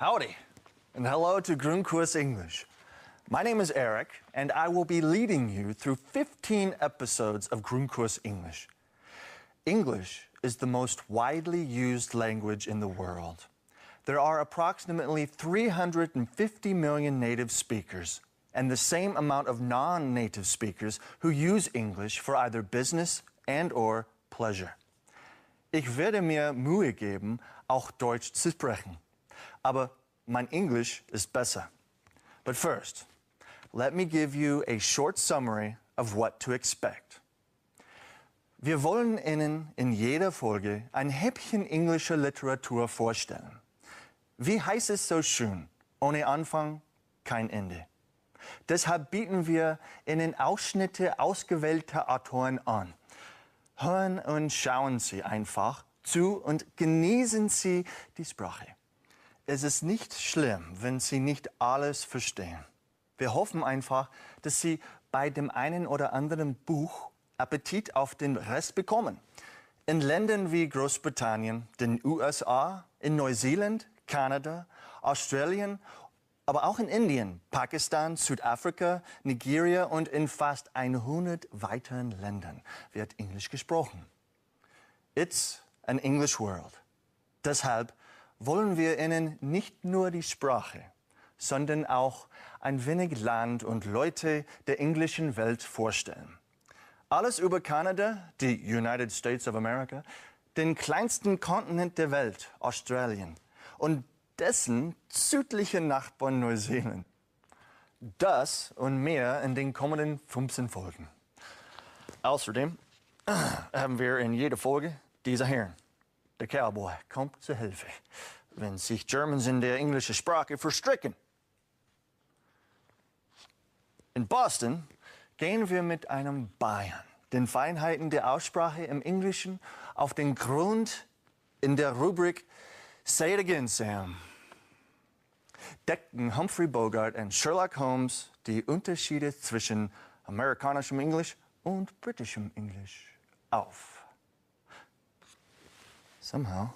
Howdy, and hello to Grundkurs English. My name is Eric, and I will be leading you through 15 episodes of Grundkurs English. English is the most widely used language in the world. There are approximately 350 million native speakers, and the same amount of non-native speakers who use English for either business and/or pleasure. Ich werde mir Mühe geben, auch Deutsch zu sprechen. Aber mein Englisch ist besser. But first, let me give you a short summary of what to expect. Wir wollen Ihnen in jeder Folge ein Häppchen englischer Literatur vorstellen. Wie heißt es so schön? Ohne Anfang, kein Ende. Deshalb bieten wir Ihnen Ausschnitte ausgewählter Autoren an. Hören und schauen Sie einfach zu und genießen Sie die Sprache. Es ist nicht schlimm, wenn Sie nicht alles verstehen. Wir hoffen einfach, dass Sie bei dem einen oder anderen Buch Appetit auf den Rest bekommen. In Ländern wie Großbritannien, den USA, in Neuseeland, Kanada, Australien, aber auch in Indien, Pakistan, Südafrika, Nigeria und in fast 100 weiteren Ländern wird Englisch gesprochen. It's an English world. Deshalb wollen wir Ihnen nicht nur die Sprache, sondern auch ein wenig Land und Leute der englischen Welt vorstellen. Alles über Kanada, die United States of America, den kleinsten Kontinent der Welt, Australien, und dessen südlichen Nachbarn Neuseeland. Das und mehr in den kommenden 15 Folgen. Außerdem haben wir in jeder Folge diese Herren. Der Cowboy kommt zur Hilfe, wenn sich Germans in der englischen Sprache verstricken. In Boston gehen wir mit einem Bayern den Feinheiten der Aussprache im Englischen auf den Grund in der Rubrik Say It Again, Sam. Deckten Humphrey Bogart und Sherlock Holmes die Unterschiede zwischen amerikanischem Englisch und britischem Englisch auf. Somehow,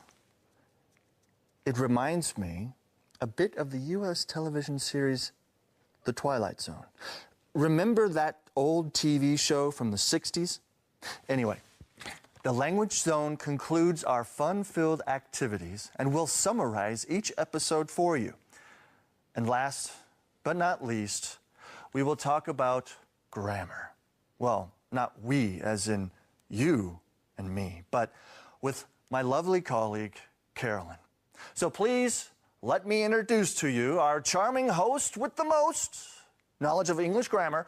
it reminds me a bit of the US television series The Twilight Zone. Remember that old TV show from the 60s? Anyway, the Language Zone concludes our fun-filled activities and will summarize each episode for you. And last but not least, we will talk about grammar. Well, not we as in you and me, but with my lovely colleague, Carolyn. So please, let me introduce to you our charming host with the most knowledge of English grammar,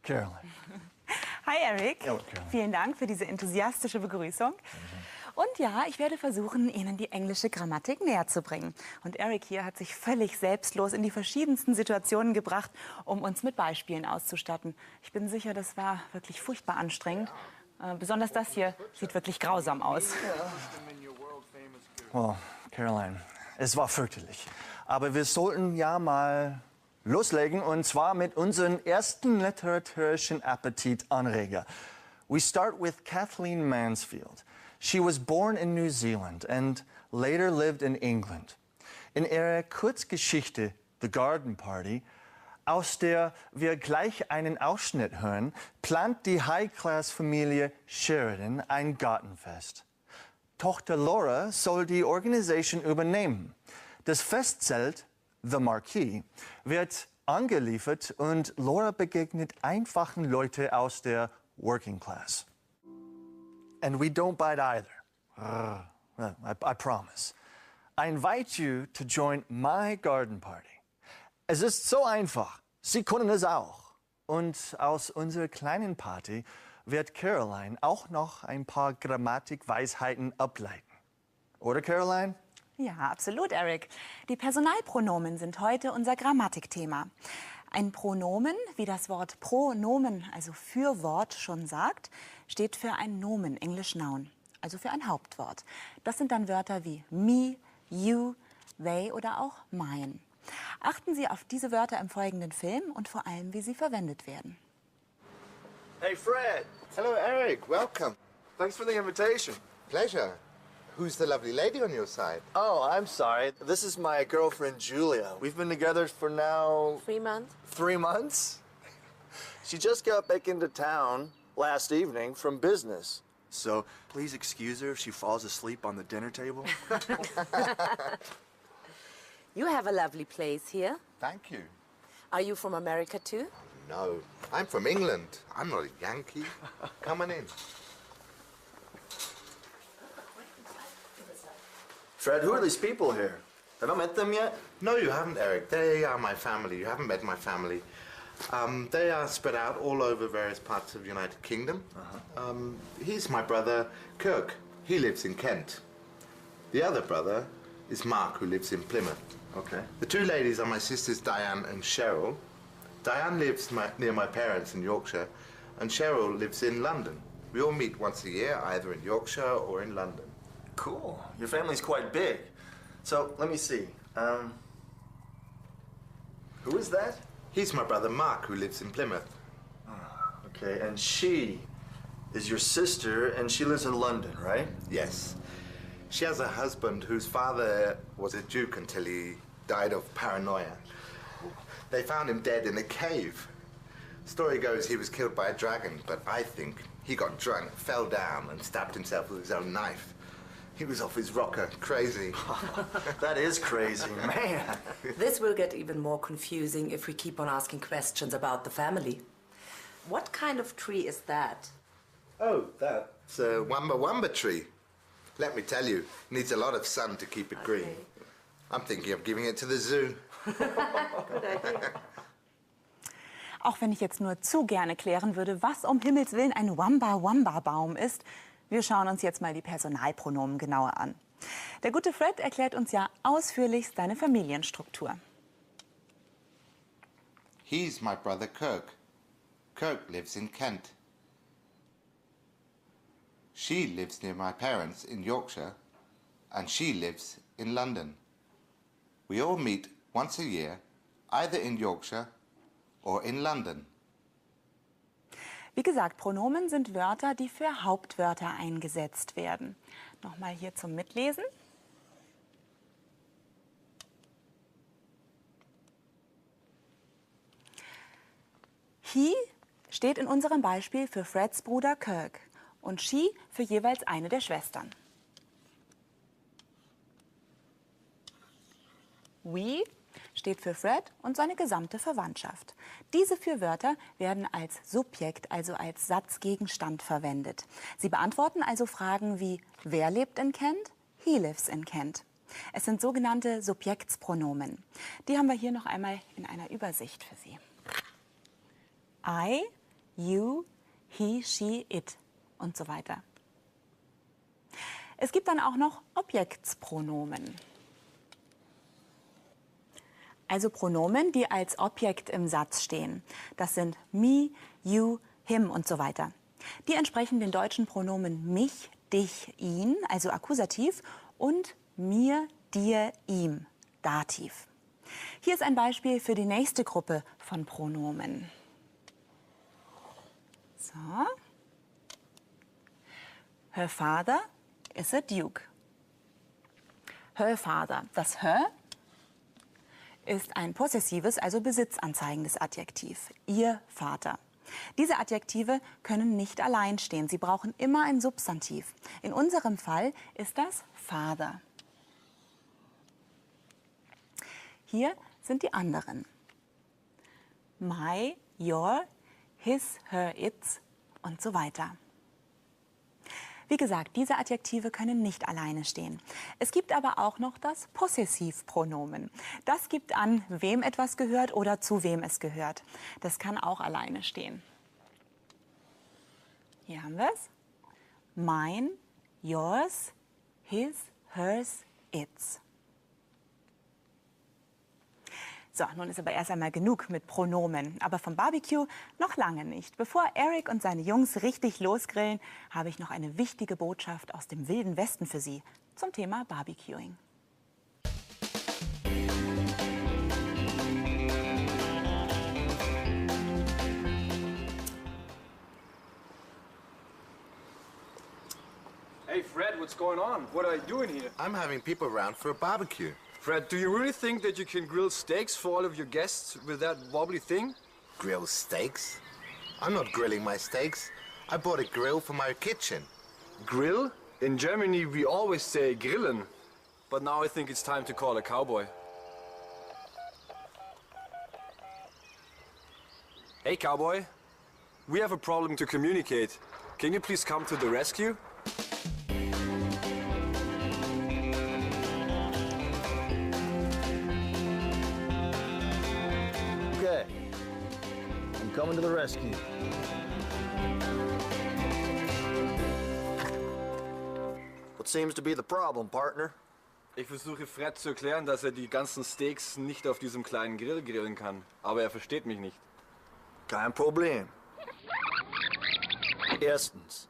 Carolyn. Hi Eric, Hello, Carolyn. Vielen Dank für diese enthusiastische Begrüßung. Und ja, ich werde versuchen, Ihnen die englische Grammatik näher zu bringen. Und Eric hier hat sich völlig selbstlos in die verschiedensten Situationen gebracht, um uns mit Beispielen auszustatten. Ich bin sicher, das war wirklich furchtbar anstrengend. Besonders das hier sieht wirklich grausam aus. Well, Caroline, es war fürchterlich. Aber wir sollten ja mal loslegen, und zwar mit unserem ersten literaturischen Appetitanreger. We start with Kathleen Mansfield. She was born in New Zealand and later lived in England. In ihrer Kurzgeschichte The Garden Party, aus der wir gleich einen Ausschnitt hören, plant die High-Class-Familie Sheridan ein Gartenfest. Tochter Laura soll die Organisation übernehmen. Das Festzelt, The Marquee, wird angeliefert und Laura begegnet einfachen Leuten aus der Working Class. And we don't bite either. I promise. I invite you to join my garden party. Es ist so einfach. Sie können es auch. Und aus unserer kleinen Party wird Caroline auch noch ein paar Grammatikweisheiten ableiten. Oder, Caroline? Ja, absolut, Eric. Die Personalpronomen sind heute unser Grammatikthema. Ein Pronomen, wie das Wort Pronomen, also Fürwort, schon sagt, steht für ein Nomen, English Noun, also für ein Hauptwort. Das sind dann Wörter wie me, you, they oder auch mine. Achten Sie auf diese Wörter im folgenden Film und vor allem, wie sie verwendet werden. Hey, Fred. Hello, Eric. Welcome. Thanks for the invitation. Pleasure. Who's the lovely lady on your side? Oh, I'm sorry. This is my girlfriend, Julia. We've been together for now... 3 months. 3 months? She just got back into town last evening from business. So please excuse her if she falls asleep on the dinner table. You have a lovely place here. Thank you. Are you from America too? No, I'm from England. I'm not a Yankee. Come on in. Fred, who are these people here? Have I met them yet? No, you haven't, Eric. They are my family. You haven't met my family. They are spread out all over various parts of the United Kingdom. He's my brother, Kirk. He lives in Kent. The other brother is Mark, who lives in Plymouth. Okay. The two ladies are my sisters, Diane and Cheryl. Diane lives near my parents in Yorkshire, and Cheryl lives in London. We all meet once a year, either in Yorkshire or in London. Cool. Your family's quite big. So, let me see. Who is that? He's my brother Mark, who lives in Plymouth. Okay, and she is your sister, and she lives in London, right? Yes. She has a husband whose father was a duke until he died of paranoia. They found him dead in a cave. Story goes he was killed by a dragon, but I think he got drunk, fell down, and stabbed himself with his own knife. He was off his rocker, crazy. That is crazy, man. This will get even more confusing if we keep on asking questions about the family. What kind of tree is that? Oh, that's a wamba wamba tree. Let me tell you, needs a lot of sun to keep it green. I'm thinking of giving it to the zoo. Good idea. Auch wenn ich jetzt nur zu gerne klären würde, was um Himmels Willen ein Wamba-Wamba-Baum ist, wir schauen uns jetzt mal die Personalpronomen genauer an. Der gute Fred erklärt uns ja ausführlichst seine Familienstruktur. He's my brother Kirk. Kirk lives in Kent. She lives near my parents in Yorkshire, and she lives in London. We all meet once a year, either in Yorkshire or in London. Wie gesagt, Pronomen sind Wörter, die für Hauptwörter eingesetzt werden. Nochmal hier zum Mitlesen. He steht in unserem Beispiel für Freds Bruder Kirk und she für jeweils eine der Schwestern. We steht für Fred und seine gesamte Verwandtschaft. Diese 4 Wörter werden als Subjekt, also als Satzgegenstand verwendet. Sie beantworten also Fragen wie: Wer lebt in Kent? He lives in Kent. Es sind sogenannte Subjektspronomen. Die haben wir hier noch einmal in einer Übersicht für Sie. I, you, he, she, it und so weiter. Es gibt dann auch noch Objektspronomen. Also Pronomen, die als Objekt im Satz stehen. Das sind me, you, him und so weiter. Die entsprechen den deutschen Pronomen mich, dich, ihn, also Akkusativ, und mir, dir, ihm, Dativ. Hier ist ein Beispiel für die nächste Gruppe von Pronomen. So. Her father is a duke. Her father, das her ist ein possessives, also besitzanzeigendes Adjektiv. Ihr Vater. Diese Adjektive können nicht allein stehen. Sie brauchen immer ein Substantiv. In unserem Fall ist das Father. Hier sind die anderen. My, your, his, her, its und so weiter. Wie gesagt, diese Adjektive können nicht alleine stehen. Es gibt aber auch noch das Possessivpronomen. Das gibt an, wem etwas gehört oder zu wem es gehört. Das kann auch alleine stehen. Hier haben wir es. Mine, yours, his, hers, its. So, nun ist aber erst einmal genug mit Pronomen. Aber vom Barbecue noch lange nicht. Bevor Eric und seine Jungs richtig losgrillen, habe ich noch eine wichtige Botschaft aus dem Wilden Westen für Sie zum Thema Barbecuing. Hey Fred, what's going on? What are you doing here? I'm having people around for a barbecue. Fred, do you really think that you can grill steaks for all of your guests with that wobbly thing? Grill steaks? I'm not grilling my steaks. I bought a grill for my kitchen. Grill? In Germany, we always say grillen. But now I think it's time to call a cowboy. Hey, cowboy. We have a problem to communicate. Can you please come to the rescue? Okay, I'm coming to the rescue. What seems to be the problem, partner? Ich versuche Fred zu erklären, dass die ganzen Steaks nicht auf diesem kleinen Grill grillen kann. Aber er versteht mich nicht. Kein Problem. Erstens,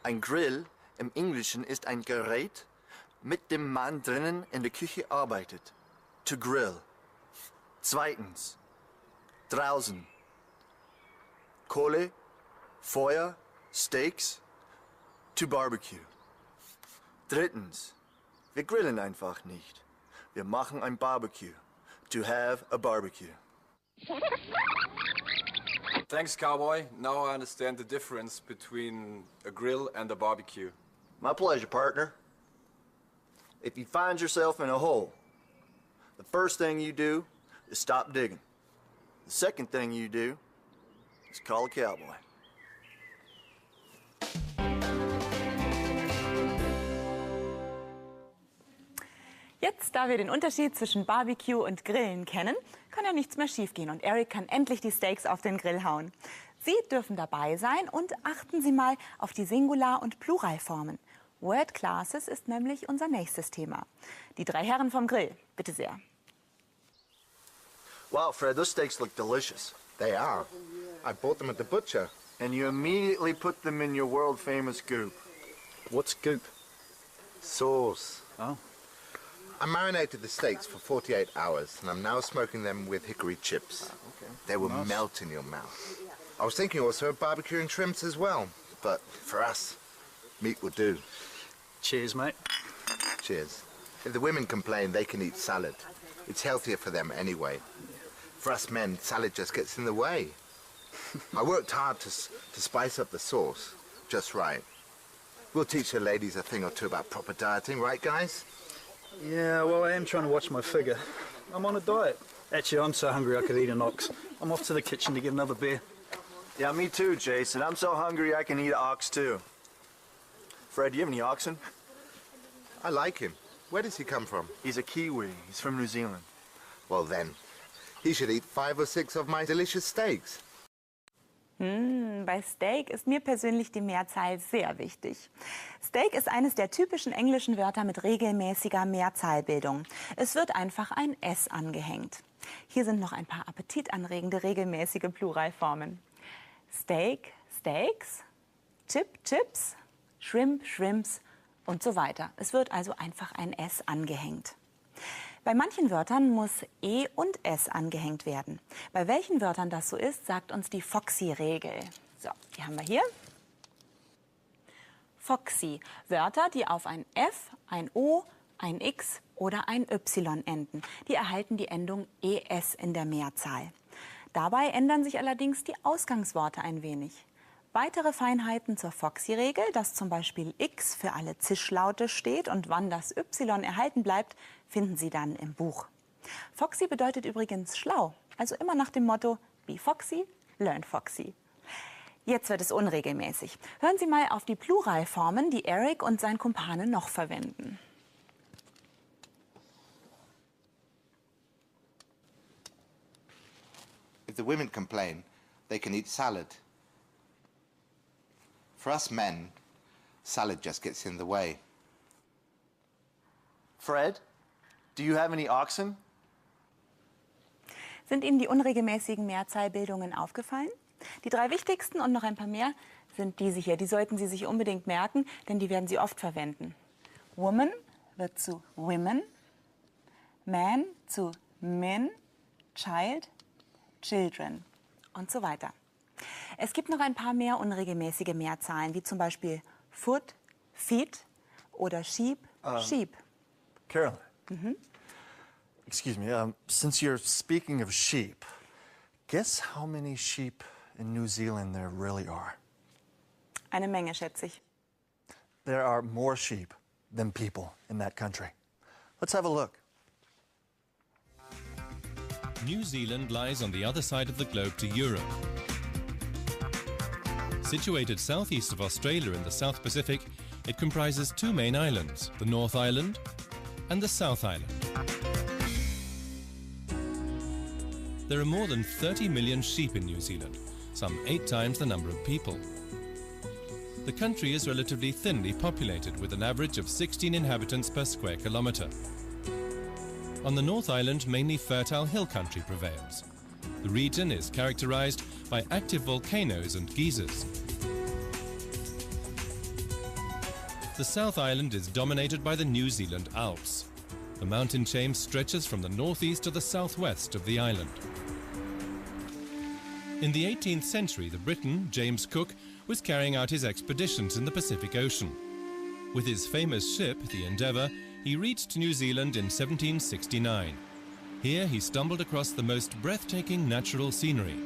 ein Grill im Englischen ist ein Gerät, mit dem man drinnen in der Küche arbeitet. To grill. Zweitens, draußen. Kohle, Feuer, Steaks. To barbecue. Drittens, wir grillen einfach nicht. Wir machen ein Barbecue. To have a barbecue. Thanks, cowboy. Now I understand the difference between a grill and a barbecue. My pleasure, partner. If you find yourself in a hole, the first thing you do is stop digging. The second thing you do is call a cowboy. Jetzt, da wir den Unterschied zwischen Barbecue und Grillen kennen, kann ja nichts mehr schiefgehen und Eric kann endlich die Steaks auf den Grill hauen. Sie dürfen dabei sein und achten Sie mal auf die Singular- und Pluralformen. Word Classes ist nämlich unser nächstes Thema. Die drei Herren vom Grill, bitte sehr. Wow, Fred, those steaks look delicious. They are. I bought them at the butcher. And you immediately put them in your world-famous goop. What's goop? Sauce. Oh. I marinated the steaks for 48 hours, and I'm now smoking them with hickory chips. Okay. They will melt in your mouth. I was thinking also of barbecuing shrimps as well, but for us, meat will do. Cheers, mate. Cheers. If the women complain, they can eat salad. It's healthier for them anyway. For us men, salad just gets in the way. I worked hard to spice up the sauce, just right. We'll teach the ladies a thing or two about proper dieting, right, guys? Yeah, well, I am trying to watch my figure. I'm on a diet. Actually, I'm so hungry I could eat an ox. I'm off to the kitchen to get another beer. Yeah, me too, Jason. I'm so hungry I can eat an ox too. Fred, do you have any oxen? I like him. Where does he come from? He's a Kiwi. He's from New Zealand. Well then, he should eat 5 or 6 of my delicious steaks. Bei Steak ist mir persönlich die Mehrzahl sehr wichtig. Steak ist eines der typischen englischen Wörter mit regelmäßiger Mehrzahlbildung. Es wird einfach ein S angehängt. Hier sind noch ein paar appetitanregende regelmäßige Pluralformen. Steak, Steaks, Chip, Chips, Shrimp, Shrimps und so weiter. Es wird also einfach ein S angehängt. Bei manchen Wörtern muss E und S angehängt werden. Bei welchen Wörtern das so ist, sagt uns die Foxy-Regel. So, die haben wir hier. Foxy. Wörter, die auf ein F, ein O, ein X oder ein Y enden. Die erhalten die Endung ES in der Mehrzahl. Dabei ändern sich allerdings die Ausgangsworte ein wenig. Weitere Feinheiten zur Foxy-Regel, dass zum Beispiel X für alle Zischlaute steht und wann das Y erhalten bleibt, finden Sie dann im Buch. Foxy bedeutet übrigens schlau, also immer nach dem Motto Be Foxy, learn Foxy. Jetzt wird es unregelmäßig. Hören Sie mal auf die Pluralformen, die Eric und sein Kumpane noch verwenden. If the women complain, they can eat salad. For us men, salad just gets in the way. Fred, do you have any oxen? Sind Ihnen die unregelmäßigen Mehrzahlbildungen aufgefallen? Die drei wichtigsten und noch ein paar mehr sind diese hier. Die sollten Sie sich unbedingt merken, denn die werden Sie oft verwenden. Woman wird zu women, man zu men, child, children und so weiter. Es gibt noch ein paar mehr unregelmäßige Mehrzahlen, wie zum Beispiel foot, feet, oder Sheep, Sheep. Caroline. Excuse me, since you're speaking of sheep, guess how many sheep in New Zealand there really are? Eine Menge, schätze ich. There are more sheep than people in that country. Let's have a look. New Zealand lies on the other side of the globe to Europe. Situated southeast of Australia in the South Pacific, it comprises two main islands, the North Island and the South Island. There are more than 30 million sheep in New Zealand, some 8 times the number of people. The country is relatively thinly populated with an average of 16 inhabitants per square kilometre. On the North Island, mainly fertile hill country prevails. The region is characterised by active volcanoes and geysers. The South Island is dominated by the New Zealand Alps. The mountain chain stretches from the northeast to the southwest of the island. In the 18th century, the Briton, James Cook, was carrying out his expeditions in the Pacific Ocean. With his famous ship, the Endeavour, he reached New Zealand in 1769. Here he stumbled across the most breathtaking natural scenery.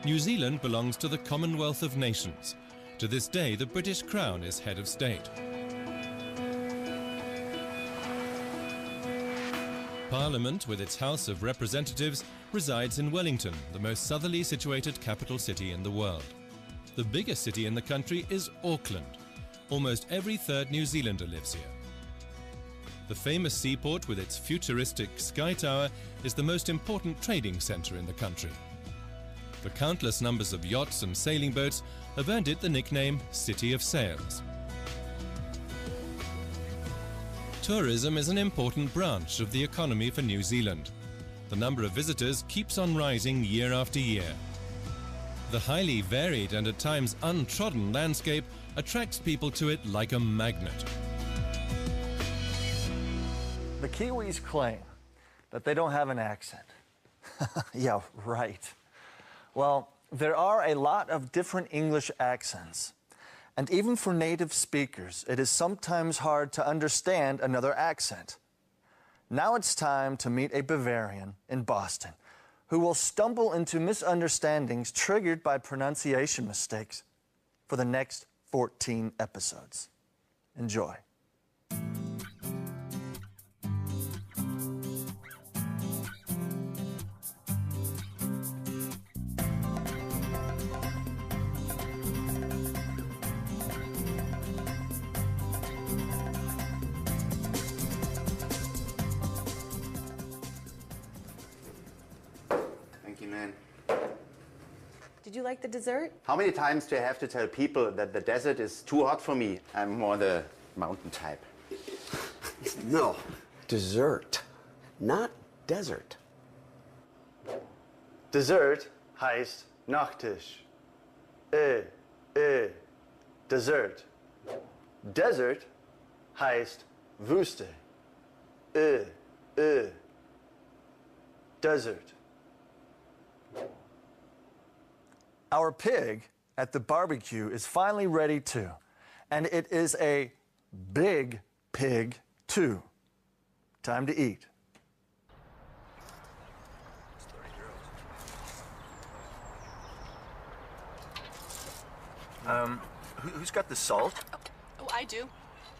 New Zealand belongs to the Commonwealth of Nations. To this day, the British Crown is head of state. Parliament, with its House of Representatives, resides in Wellington, the most southerly situated capital city in the world. The biggest city in the country is Auckland. Almost every third New Zealander lives here. The famous seaport with its futuristic Sky Tower is the most important trading centre in the country. The countless numbers of yachts and sailing boats have earned it the nickname City of Sails. Tourism is an important branch of the economy for New Zealand. The number of visitors keeps on rising year after year. The highly varied and at times untrodden landscape attracts people to it like a magnet. The Kiwis claim that they don't have an accent. Yeah, right. Well, there are a lot of different English accents. And even for native speakers, it is sometimes hard to understand another accent. Now it's time to meet a Bavarian in Boston who will stumble into misunderstandings triggered by pronunciation mistakes for the next 14 episodes. Enjoy. Thank you, man. Did you like the dessert? How many times do I have to tell people that the desert is too hot for me? I'm more the mountain type. No, dessert, not desert. Dessert heißt Nachtisch. Dessert. Desert heißt Wüste. Desert. Our pig at the barbecue is finally ready too. And it is a big pig too. Time to eat. Who's got the salt? Oh, I do.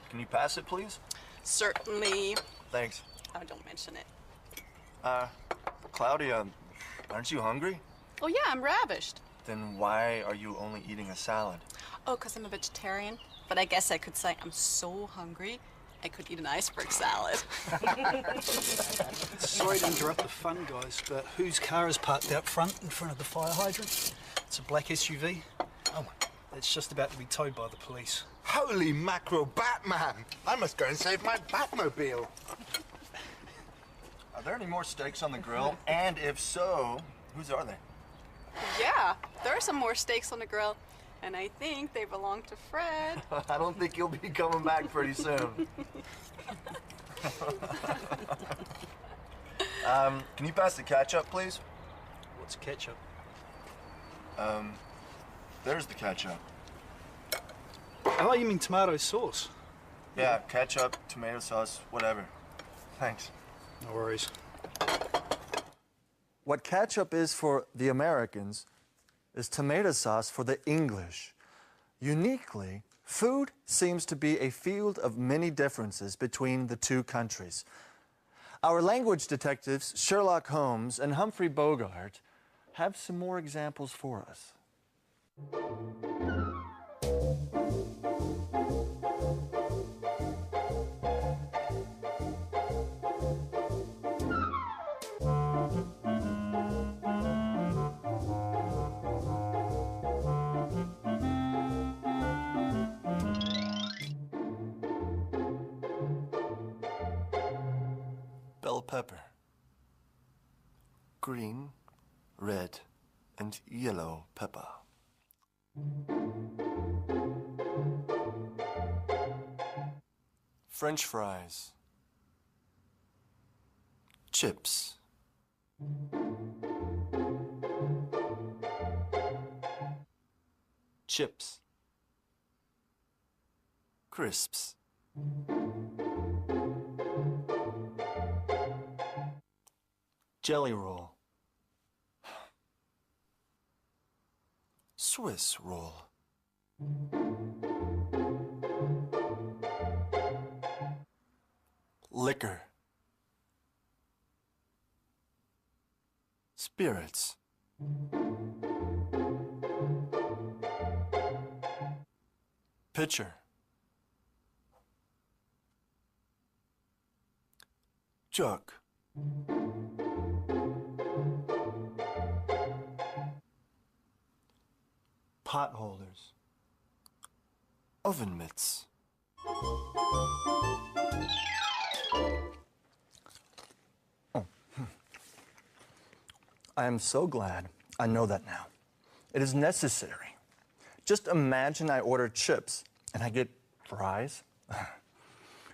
Can you pass it, please? Certainly. Thanks. Oh, don't mention it. Claudia, aren't you hungry? Oh, yeah, I'm ravished. Then why are you only eating a salad? Oh, because I'm a vegetarian. But I guess I could say I'm so hungry, I could eat an iceberg salad. Sorry to interrupt the fun, guys, but whose car is parked out front in front of the fire hydrant? It's a black SUV. Oh, it's just about to be towed by the police. Holy mackerel, Batman! I must go and save my Batmobile. Are there any more steaks on the grill? And if so, whose are they? Yeah, there are some more steaks on the grill, and I think they belong to Fred. I don't think you'll be coming back pretty soon. Can you pass the ketchup, please? What's ketchup? There's the ketchup. Oh, you mean tomato sauce? Yeah, ketchup, tomato sauce, whatever. Thanks. No worries. What ketchup is for the Americans is tomato sauce for the English. Uniquely, food seems to be a field of many differences between the two countries. Our language detectives, Sherlock Holmes and Humphrey Bogart, have some more examples for us. Bell pepper. Green, red, and yellow pepper. French fries. Chips. Chips. Crisps. Jelly roll. Swiss roll. Liquor. Spirits. Pitcher. Jug. Pot holders. Oven mitts. I am so glad I know that now. It is necessary. Just imagine I order chips and I get fries.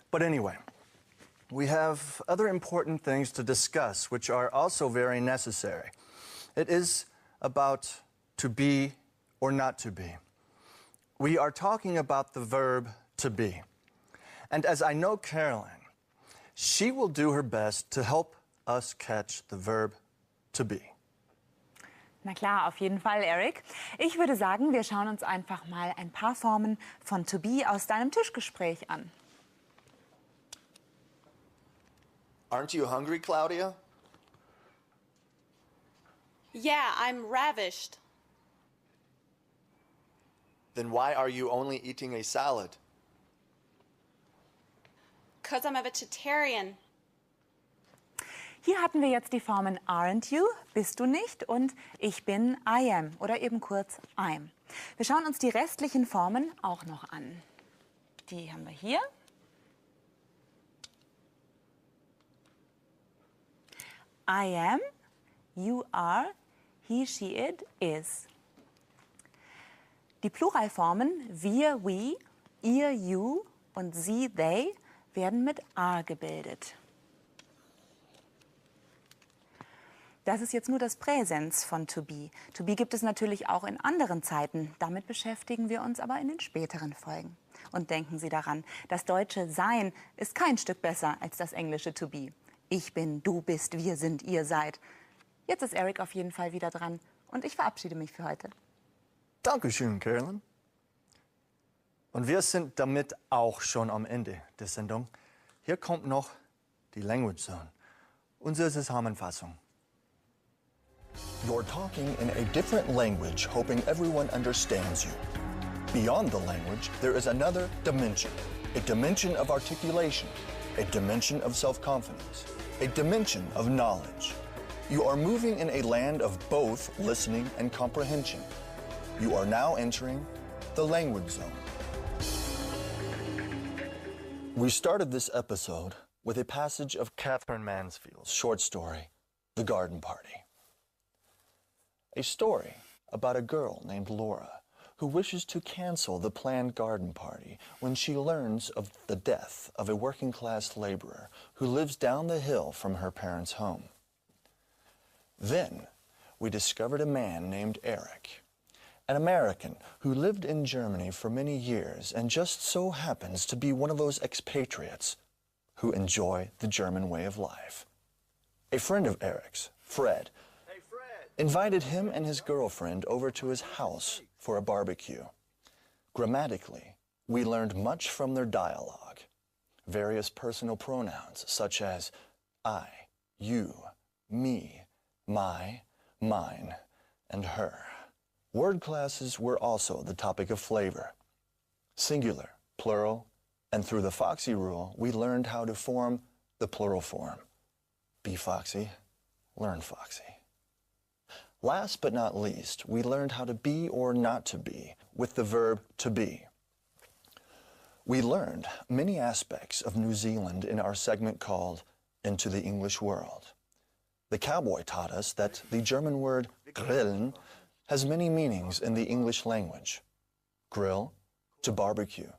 But anyway, we have other important things to discuss which are also very necessary. It is about to be or not to be. We are talking about the verb to be. And as I know Caroline, she will do her best to help us catch the verb to be. Na klar, auf jeden Fall, Eric. Ich würde sagen, wir schauen uns einfach mal ein paar Formen von to be aus deinem Tischgespräch an. Aren't you hungry, Claudia? Yeah, I'm ravished. Then why are you only eating a salad? 'Cause I'm a vegetarian. Hier hatten wir jetzt die Formen aren't you, bist du nicht, und ich bin, I am oder eben kurz I'm. Wir schauen uns die restlichen Formen auch noch an. Die haben wir hier. I am, you are, he, she, it, is. Die Pluralformen wir, we, ihr, you und sie, they werden mit are gebildet. Das ist jetzt nur das Präsens von to be. To be gibt es natürlich auch in anderen Zeiten. Damit beschäftigen wir uns aber in den späteren Folgen. Und denken Sie daran, das deutsche Sein ist kein Stück besser als das englische to be. Ich bin, du bist, wir sind, ihr seid. Jetzt ist Eric auf jeden Fall wieder dran und ich verabschiede mich für heute. Dankeschön, Carolyn. Und wir sind damit auch schon am Ende der Sendung. Hier kommt noch die Language Zone, unsere Zusammenfassung. You're talking in a different language, hoping everyone understands you. Beyond the language, there is another dimension, a dimension of articulation, a dimension of self-confidence, a dimension of knowledge. You are moving in a land of both listening and comprehension. You are now entering the language zone. We started this episode with a passage of Catherine Mansfield's short story, The Garden Party. A story about a girl named Laura who wishes to cancel the planned garden party when she learns of the death of a working-class laborer who lives down the hill from her parents' home. Then we discovered a man named Eric. an American who lived in Germany for many years and just so happens to be one of those expatriates who enjoy the German way of life. A friend of Eric's, Fred, invited him and his girlfriend over to his house for a barbecue. Grammatically, we learned much from their dialogue. Various personal pronouns such as I, you, me, my, mine, and her. Word classes were also the topic of flavor. Singular, plural, and through the Foxy rule, we learned how to form the plural form. Be foxy, learn foxy. Last but not least, we learned how to be or not to be with the verb to be. We learned many aspects of New Zealand in our segment called Into the English World. The cowboy taught us that the German word grillen has many meanings in the English language. Grill, to barbecue,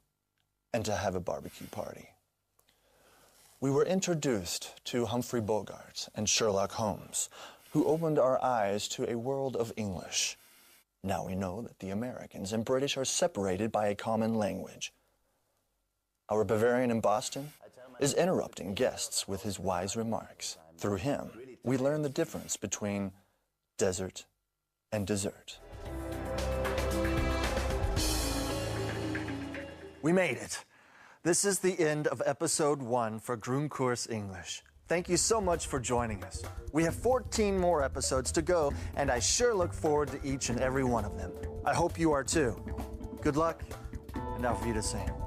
and to have a barbecue party. We were introduced to Humphrey Bogart and Sherlock Holmes, who opened our eyes to a world of English. Now we know that the Americans and British are separated by a common language. Our Bavarian in Boston is interrupting guests with his wise remarks. Through him, we learn the difference between desert and dessert. We made it. This is the end of episode 1 for Grundkurs English. Thank you so much for joining us. We have 14 more episodes to go, and I sure look forward to each and every one of them. I hope you are too. Good luck, and auf Wiedersehen.